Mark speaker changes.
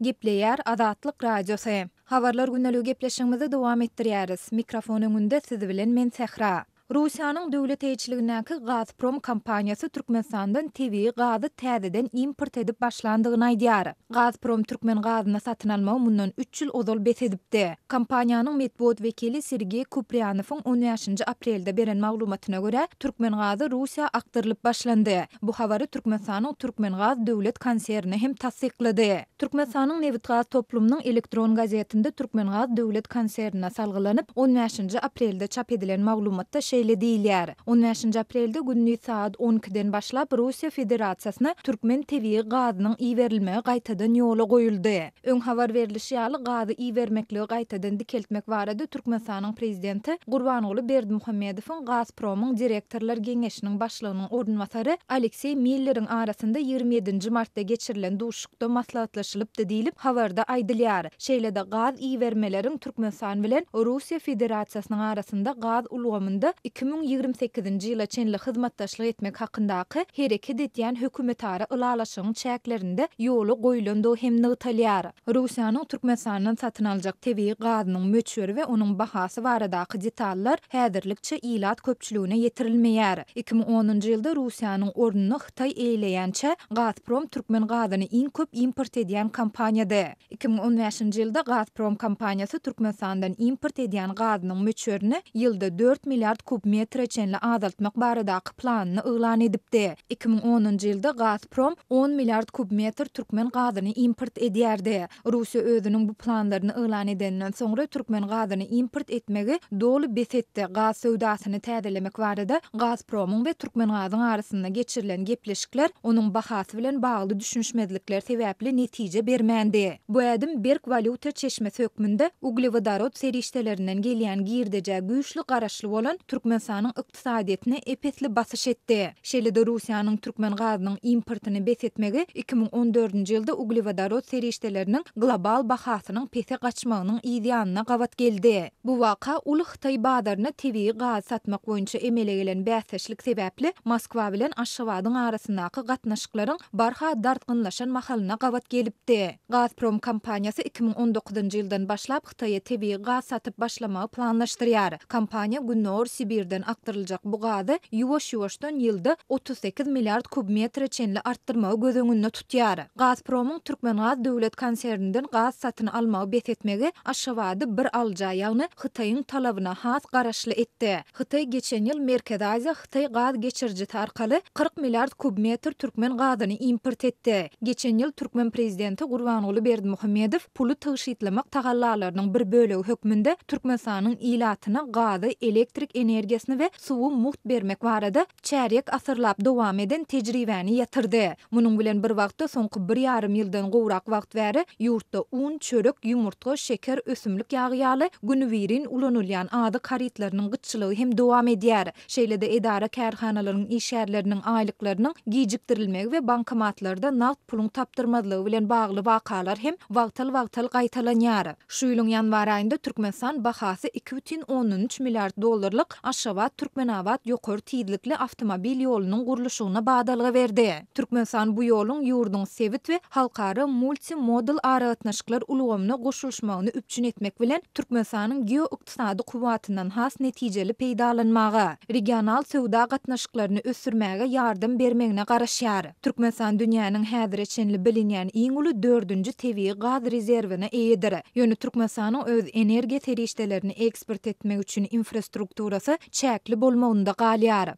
Speaker 1: Gepleýär Azatlyk Radiosu. Habarlar günnälik gepleşigimizi dowam etdirýäris. Mikrofon öňünde sizi bilen men Sehra. Russiýanyň döwlet eýçiligindäki Gazprom kompaniýasy Türkmenistandan TV gazy täzeden import edip başlandygyny aýdýar. Gazprom Türkmen gazyny satyn almagy mundan 3 ýyl ozal besedipdi. Kompaniýanyň medbuat wekili Sergey Kuprýanowyň 15 aprelde beren maglumatyna görä, Türkmen gazy Russiýa aktyrylyp başlandy. Bu habary Türkmenistanyň Türkmengaz döwlet konserni hem tasdiklady. Türkmenistanyň Newitgaz toplumynyň elektron gazetinde Türkmengaz döwlet konsernine salgylanyp 15 aprelde çap edilen maglumatda şeýle diýilýär. 15 aprelde gündüz saat 12-den başlap Russiýa Federasiýasyna Türkmen TV gazynyň iýerilmegi gaýtadan ýola goýuldy. Öň habar berilişi ýaly gazy iýermekligi gaýtadan dikeltmek barada Türkmenistanyň prezidenti Gurbanoğlu Berdimuhammedowyň Gazpromyň direktorlar geňeşiniň başlygynyň ornwasary Aleksey Miller'iň arasynda 27 martda geçirilen duşukda maslahatlaşylypdy diýilip habarda aýdylýar. Şeýle-de gaz iýermeleriň Türkmenistan bilen Russiýa Federasiýasynyň arasynda gaz ulgamynda 2028-nji ýyla çenli hyzmatdaşlyk etmek hakyndaky hereket edýän hökümetara ylalaşygyň çäklerinde ýoly goýulandy hem nytalýar. Russiýanyň Türkmenistandan satyn aljak TV gazynyň möçberi we onuň bahasy baradaky detallar häzirlikçe ilat köpçüligine yetirilmeýär. 2010-njy ýylda Russiýanyň ornuny Hytaý eýleýänçe Gazprom Türkmen gazyny iň köp import edýän kompaniýady. 2015-nji ýylda Gazprom kompaniýasy Türkmenistandan import edýän gazynyň möçberini ýylda 4 milliard kub metre çenli azaltmak baradaky planyny ýylan edipdi. 2010-njy ýylda Gazprom 10 milliard kub metr Türkmen gazyny import edýärdi. Russiýa özüniň bu planlaryny ýylan edenden soňra Türkmen gazyny import etmegi dolu besetdi. Gaz söwdasyny täzelemek barada Gazpromyň we Türkmen gazynyň arasynda geçirilen gepleşikler onuň bahasy bilen bagly düşünşmezlikler sebäpli netije bermändi. Bu ädim Berk valyuta çeşmesi hökmünde uglevodorod serişdelerinden gelýän girdeje güýçli garaşly bolan Türkmenistanyň ykdysadyetine epetli basyş etdi. Şeýle-de Russiýanyň Türkmen gazynyň importyny besetmegi 2014-nji ýylda uglevodorod serişdeleriniň global bahasynyň pese gaçmagynyň ýa gawat geldi. Bu waka uly Hytaý bazaryna TV gaz satmak boýunça emele gelen bäsleşlik sebäpli Moskwa bilen Aşgabatyň arasyndaky gatnaşyklaryň barha dartgynlaşan mahalyna gawat gelipdi. Gazprom kompaniýasy 2019-njy ýyldan başlap Hytaýa TV gaz satyp başlamagy planlaşdyrýar. Kompaniýa Günnor Sibirden aktyryljak bu gazy ýuwaş-ýuwaşdan ýylda 38 milliard kub metre çenli artdyrmagy göz öňünde tutýar. Gazpromyň Türkmengaz döwlet konserninden gaz satyn almagy besetmegi Aşgabady bir alja, ýagny Hytaýyň talabyna has garaşly etdi. Hytaý geçen ýyl Merkez Aziýa Hytaý gaz geçirjisi arkaly 40 milliard kub metr Türkmen gazyny import etdi. Geçen ýyl Türkmen prezidenti Gurbanoğlu Berdimuhammedow puly tygyşytlamak tagallalarynyň bir bölegi hökmünde Türkmenistanyň ilatyna gazy, elektrik energiýasyny we suwu muht bermek barada çärek asyrlap dowam eden tejribäni ýatyrdy. Munyň bilen bir wagtda soňky 1,5 ýyldan gowrak wagt bäri ýurtda un, çörek, ýumurtga, şeker, ösümlik ýagy ýaly günübirin ulanylýan ady karytlarynyň gyçylygy hem dowam edýär. Şeýle-de edara kärhanalarynyň işgärleriniň aýlyklarynyň gijikdirilmegi we bankomatlarda nagt puluň tapdyrmazlygy bilen bagly wakalar hem wagtal gaýtalanýar. Şu ýylyň ýanwar aýynda Türkmenistan bahasy 2,13 milliard dollarlyk Aşgabat Türkmenabad ýokary tiýdlikli awtomobil ýolunyň gurulşygyna badalygy berdi. Türkmenistan bu ýoluň ýurdun sewit we halkara multimodal aragatnaşyklar ulgamyna goşulmagyny üpçün etmek bilen Türkmenistanyň geo-ykdysady kuwatyndan has netijeli peýdalanmagy, regional sowda gatnaşyklaryny ösürmäge ýardym bermegine garaşýar. Türkmenistan dünýäniň häzir çenli bilinýän iň uly 4-nji TV gaz rezerwine eýedir. Ýöne Türkmenistanyň öz energiýa serişdelerini eksport etmek üçin infrastrukturasy çäkli bolmagynda galýar.